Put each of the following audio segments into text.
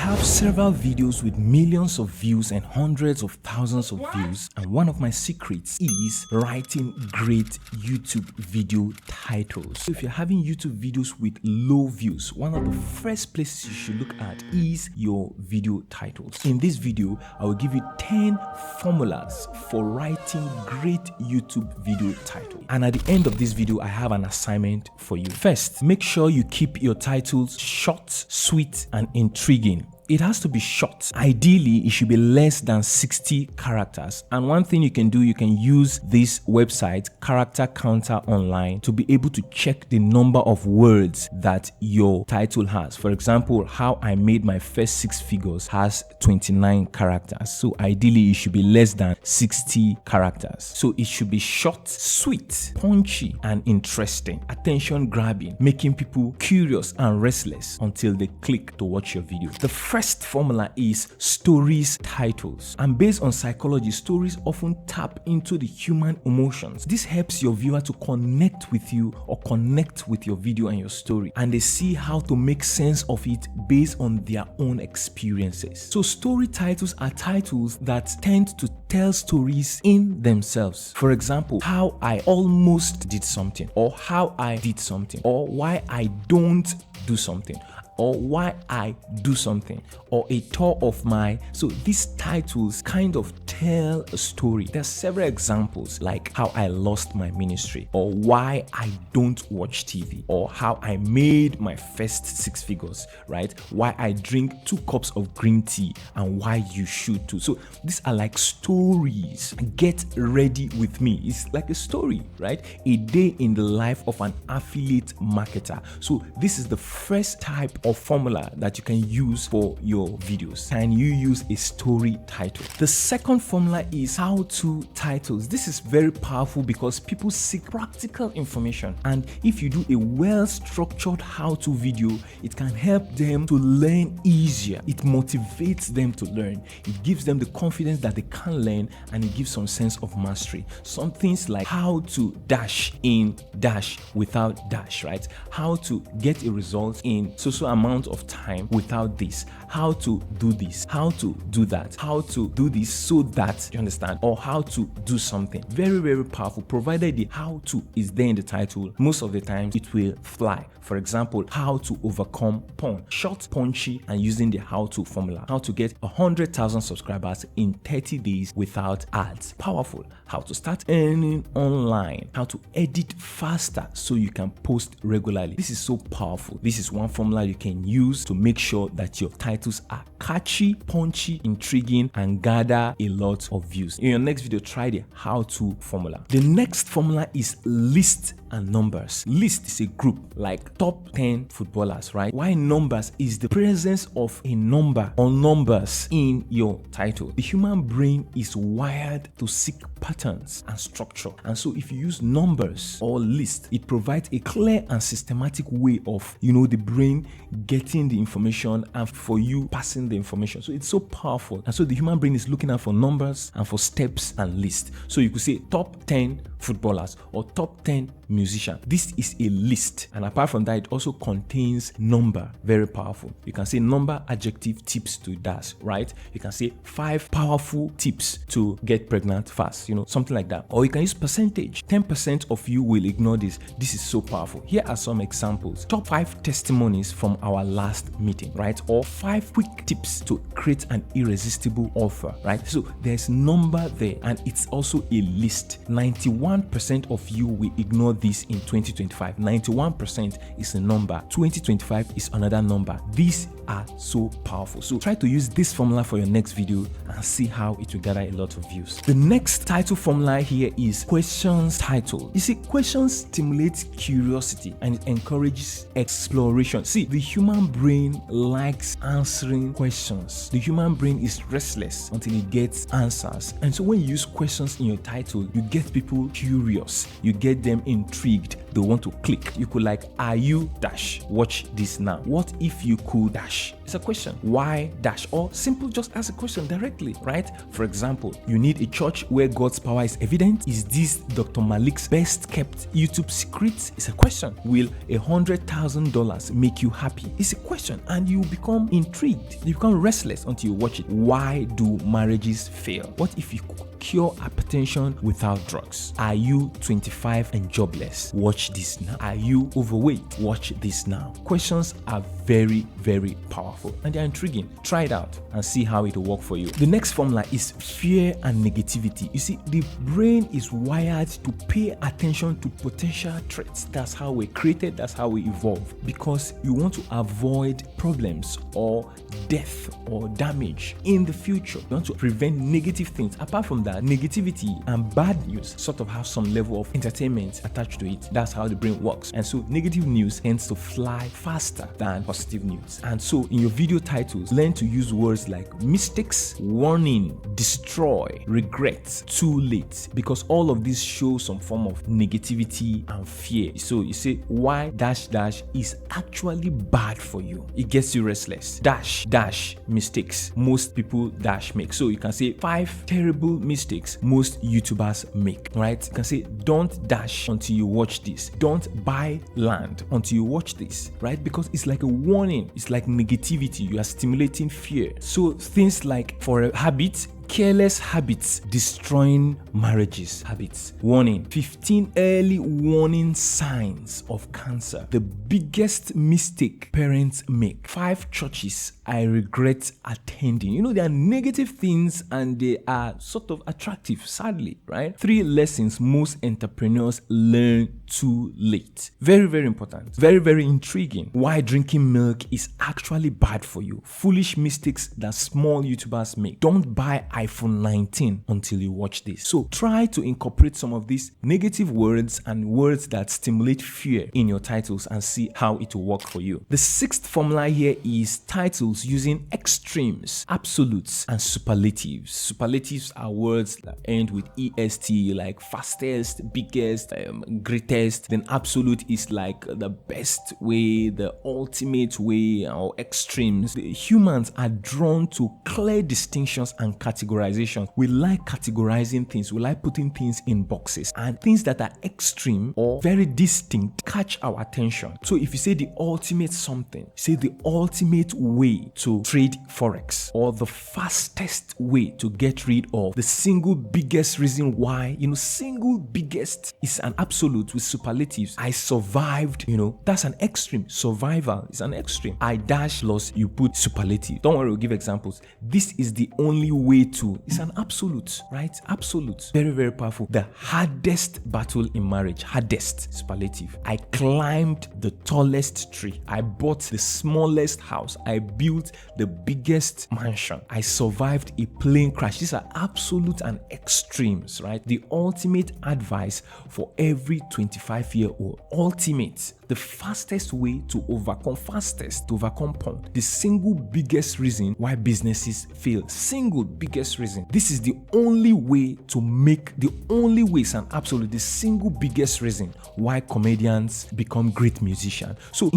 have several videos with millions of views and hundreds of thousands of views, and one of my secrets is writing great YouTube video titles. So if you're having YouTube videos with low views, one of the first places you should look at is your video titles. In this video, I will give you 10 formulas for writing great YouTube video titles. And at the end of this video, I have an assignment for you. First, make sure you keep your titles short, sweet, and intriguing. It has to be short. Ideally, it should be less than 60 characters. And one thing you can do, you can use this website, Character Counter Online, to be able to check the number of words that your title has. For example, How I Made My First Six Figures has 29 characters. So ideally, it should be less than 60 characters. So it should be short, sweet, punchy, and interesting. Attention grabbing, making people curious and restless until they click to watch your video. The first formula is stories titles, and based on psychology, stories often tap into the human emotions. This helps your viewer to connect with you or connect with your video and your story, and they see how to make sense of it based on their own experiences. So story titles are titles that tend to tell stories in themselves. For example, How I Almost Did Something, or How I Did Something, or Why I Don't Do Something, or Why I Do Something, or A Tour of My. So these titles kind of tell a story. There are several examples like How I Lost My Ministry, or Why I Don't Watch TV, or How I Made My First Six Figures, right? Why I Drink 2 cups of green tea, and Why You Should Too. So these are like stories. Get ready with me. It's like a story, right? A day in the life of an affiliate marketer. So this is the first type of formula that you can use for your videos. Can you use a story title? The second formula is how-to titles. This is very powerful because people seek practical information, and if you do a well-structured how-to video, it can help them to learn easier. It motivates them to learn. It gives them the confidence that they can learn, and it gives some sense of mastery. Some things like how to dash in dash without dash, right? How to get a result in so amount of time without this, how to do this, how to do that, how to do this so that, you understand, or how to do something. Very, very powerful. Provided the how to is there in the title, most of the time it will fly. For example, how to overcome porn. Short, punchy, and using the how to formula. How to get 100,000 subscribers in 30 days without ads. Powerful. How to start earning online. How to edit faster so you can post regularly. This is so powerful. This is one formula you can use to make sure that your titles are catchy, punchy, intriguing, and gather a lot of views. In your next video, try the how to formula. The next formula is list and numbers. List is a group like top 10 footballers, right? Why numbers is the presence of a number or numbers in your title. The human brain is wired to seek patterns and structure, and so if you use numbers or list, it provides a clear and systematic way of, the brain getting the information and for you passing the information. So it's so powerful, and so the human brain is looking out for numbers and for steps and lists. So you could say top 10 footballers or top 10 musicians. This is a list, and apart from that, it also contains number. Very powerful. You can say number, adjective, tips to dash, right? You can say 5 powerful tips to get pregnant fast, something like that. Or you can use percentage. 10% of you will ignore this. This is so powerful. Here are some examples. Top 5 testimonies from our last meeting, right? Or 5 quick tips to create an irresistible offer, right? So there's number there, and it's also a list. 91% of you will ignore this in 2025. 91% is a number. 2025 is another number. These are so powerful. So try to use this formula for your next video and see how it will gather a lot of views. The next title formula here is questions title. You see, questions stimulate curiosity and it encourages exploration. See, the human brain likes answering questions. The human brain is restless until it gets answers. And so when you use questions in your title, you get people curious, you get them intrigued intrigued, they want to click. You could like, are you dash, watch this now. What if you could dash? It's a question. Why dash? Or simple, just ask a question directly, right? For example, you need a church where God's power is evident. Is this Dr. Malik's best kept YouTube secret? It's a question. Will $100,000 make you happy? It's a question. And you become intrigued. You become restless until you watch it. Why do marriages fail? What if you could cure hypertension without drugs? Are you 25 and jobless? Watch this now. Are you overweight? Watch this now. Questions are very, very powerful and they're intriguing. Try it out and see how it will work for you. The next formula is fear and negativity. You see, the brain is wired to pay attention to potential threats. That's how we're created. That's how we evolve, because you want to avoid problems or death or damage in the future. You want to prevent negative things. Apart from that, negativity and bad news sort of have some level of entertainment attached to it. That's how the brain works. And so negative news tends to fly faster than positive news. And so in your video titles, learn to use words like mistakes, warning, destroy, regret, too late, because all of these show some form of negativity and fear. So you say why dash dash is actually bad for you. It gets you restless. Dash dash mistakes most people dash make. So you can say 5 terrible mistakes most YouTubers make, right? You can say don't dash until you watch this. Don't buy land until you watch this, right? Because it's like a warning. It's like negativity. You are stimulating fear. So things like, for a habit, careless habits destroying marriages. Habits. Warning. 15 early warning signs of cancer. The biggest mistake parents make. 5 churches I regret attending. You know, there are negative things and they are sort of attractive, sadly, right? 3 lessons most entrepreneurs learn too late. Very, very important. Very, very intriguing. Why drinking milk is actually bad for you. Foolish mistakes that small YouTubers make. Don't buy iPhone 19 until you watch this. So try to incorporate some of these negative words and words that stimulate fear in your titles and see how it will work for you. The 6th formula here is titles using extremes, absolutes, and superlatives. Superlatives are words that end with est, like fastest, biggest, greatest. Then absolute is like the best way, the ultimate way, or extremes. The humans are drawn to clear distinctions and categorizations. We like categorizing things. We like putting things in boxes, and things that are extreme or very distinct catch our attention. So if you say the ultimate something, say the ultimate way to trade forex, or the fastest way to get rid of the single biggest reason why, single biggest is an absolute with superlatives. I survived, that's an extreme. Survival is an extreme. I dash loss, you put superlative. Don't worry, we'll give examples. This is the only way to, it's an absolute, right? Absolute. Very, very powerful. The hardest battle in marriage, hardest, superlative. I climbed the tallest tree. I bought the smallest house. I built the biggest mansion. I survived a plane crash. These are absolute and extremes, right? The ultimate advice for every 25-year-old. Ultimate. The fastest way to overcome, porn. The single biggest reason why businesses fail. Single biggest reason. This is the only way to make, the only way is an absolute, the single biggest reason why comedians become great musicians. So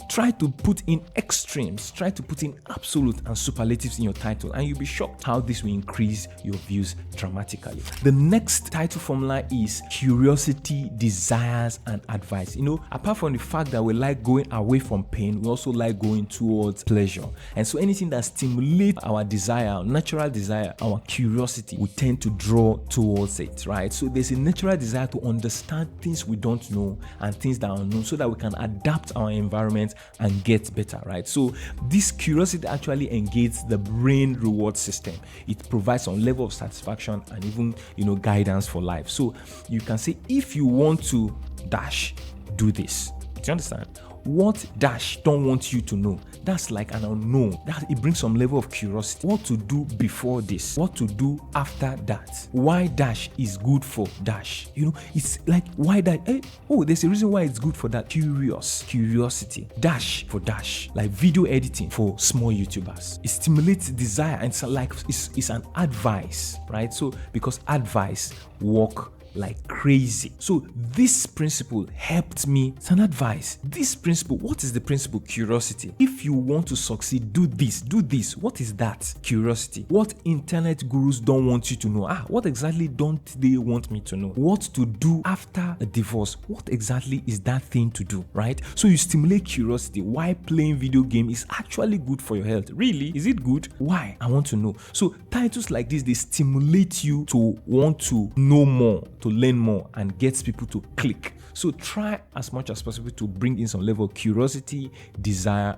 try to put in extremes, try to put in absolute and superlatives in your title, and you'll be shocked how this will increase your views dramatically. The next title formula is curiosity, desires, and advice. Apart from the fact that we like going away from pain, we also like going towards pleasure. And so anything that stimulates our desire, our natural desire, our curiosity, we tend to draw towards it, right? So there's a natural desire to understand things we don't know and things that are unknown, so that we can adapt our environment and get better, right? So this curiosity actually engages the brain reward system. It provides some level of satisfaction and even, guidance for life. So you can say, if you want to dash, do this. Do you understand? What dash don't want you to know? That's like an unknown. That it brings some level of curiosity. What to do before this? What to do after that? Why dash is good for dash? It's like why that? There's a reason why it's good for that. Curiosity. Dash for dash. Like video editing for small YouTubers. It stimulates desire, and it's an advice, right? So because advice work like crazy. So this principle helped me. It's an advice. This principle, what is the principle? Curiosity. If you want to succeed, do this, do this. What is that? Curiosity. What internet gurus don't want you to know? What exactly don't they want me to know? What to do after a divorce? What exactly is that thing to do, right? So you stimulate curiosity. Why playing video game is actually good for your health. Really? Is it good? Why? I want to know. So titles like this, they stimulate you to want to know more, to learn more, and get people to click. So try as much as possible to bring in some level of curiosity, desires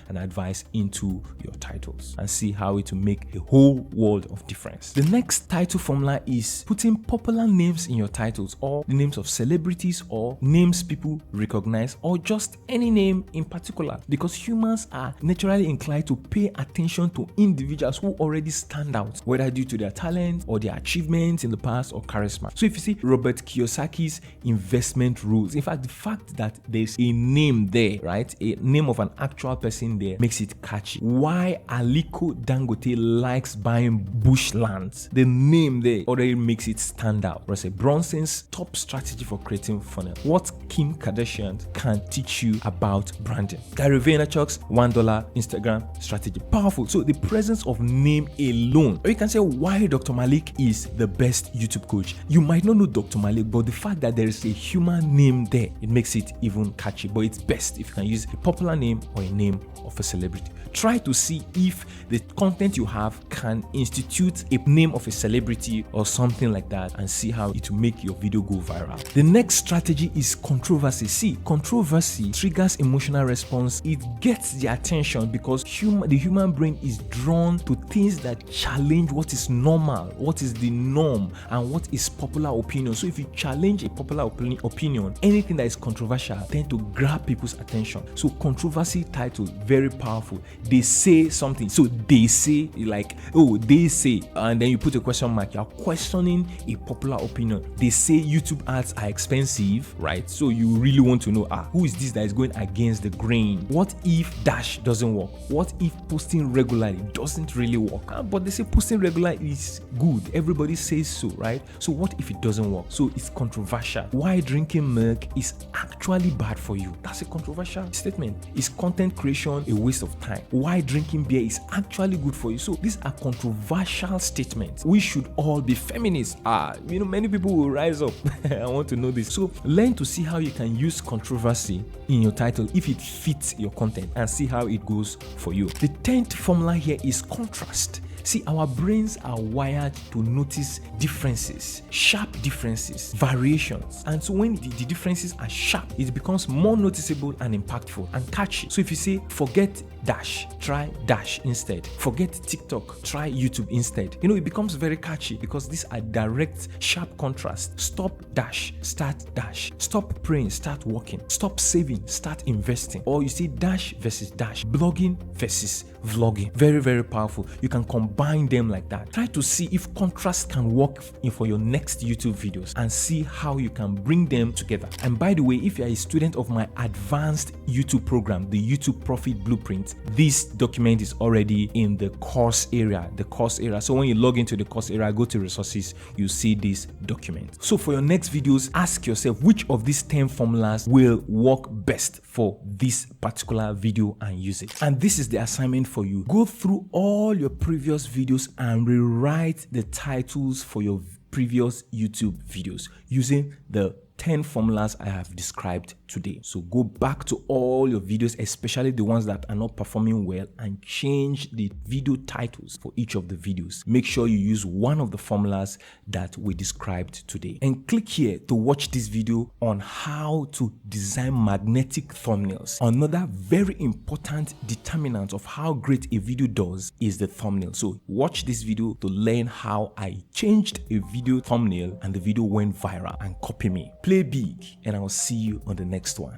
and advice into your titles, and see how it will make a whole world of difference. The next title formula is putting popular names in your titles, or the names of celebrities, or names people recognize, or just any name in particular, because humans are naturally inclined to pay attention to individuals who already stand out, whether due to their talent or their achievements in the past or charisma. So if you see Robert Kiyosaki's investment rules, in fact, the fact that there's a name there, right, a name of an actual person there, makes it catchy. Why Aliko Dangote likes buying bushlands, the name there already makes it stand out. Russell Brunson's top strategy for creating funnel. What Kim Kardashian can teach you about branding. Gary Vaynerchuk's $1 Instagram strategy. Powerful. So the presence of name alone, or you can say why Dr. Malik is the best YouTube coach. You might not know Dr. Malik, but the fact that there is a human name there, it makes it even catchy. But it's best if you can use a popular name or a name of a celebrity. Try to see if the content you have can institute a name of a celebrity or something like that, and see how it will make your video go viral. The next strategy is controversy. See, controversy triggers emotional response. It gets the attention because the human brain is drawn to things that challenge what is normal, what is the norm, and what is popular opinion. So if you challenge a popular opinion, anything that is controversial tend to grab people's attention. So controversy title, very powerful. They say something, so they say, like, oh, they say, and then you put a question mark. You're questioning a popular opinion. They say YouTube ads are expensive, right? So you really want to know, who is this that is going against the grain? What if dash doesn't work? What if posting regularly doesn't really work? But they say posting regular is good. Everybody says so, right? So what if it doesn't work? So it's controversial. Why drinking milk is actually bad for you? That's a controversial statement. Is content creation a waste of time? Why drinking beer is actually good for you? So these are controversial statements. We should all be feminists. Many people will rise up. I want to know this. So learn to see how you can use controversy in your title if it fits your content, and see how it goes for you. The 10th formula here is contrast. See, our brains are wired to notice differences, sharp differences, variations. And so when the differences are sharp, it becomes more noticeable and impactful and catchy. So if you say, forget dash, try dash instead. Forget TikTok, try YouTube instead. It becomes very catchy because these are direct, sharp contrast. Stop dash, start dash. Stop praying, start working. Stop saving, start investing. Or you see dash versus dash, blogging versus vlogging. Very, very powerful. You can combine them like that. Try to see if contrast can work for your next YouTube videos, and see how you can bring them together. And by the way, if you are a student of my advanced YouTube program, the YouTube Profit Blueprint, this document is already in the course area. So when you log into the course area, go to resources, you see this document. So for your next videos, ask yourself which of these 10 formulas will work best for this particular video, and use it. And this is the assignment for you. Go through all your previous videos and rewrite the titles for your previous YouTube videos using the 10 formulas I have described today. So go back to all your videos, especially the ones that are not performing well, and change the video titles for each of the videos. Make sure you use one of the formulas that we described today. And click here to watch this video on how to design magnetic thumbnails. Another very important determinant of how great a video does is the thumbnail. So watch this video to learn how I changed a video thumbnail and the video went viral, and copy me. Play big, and I'll see you on the next one.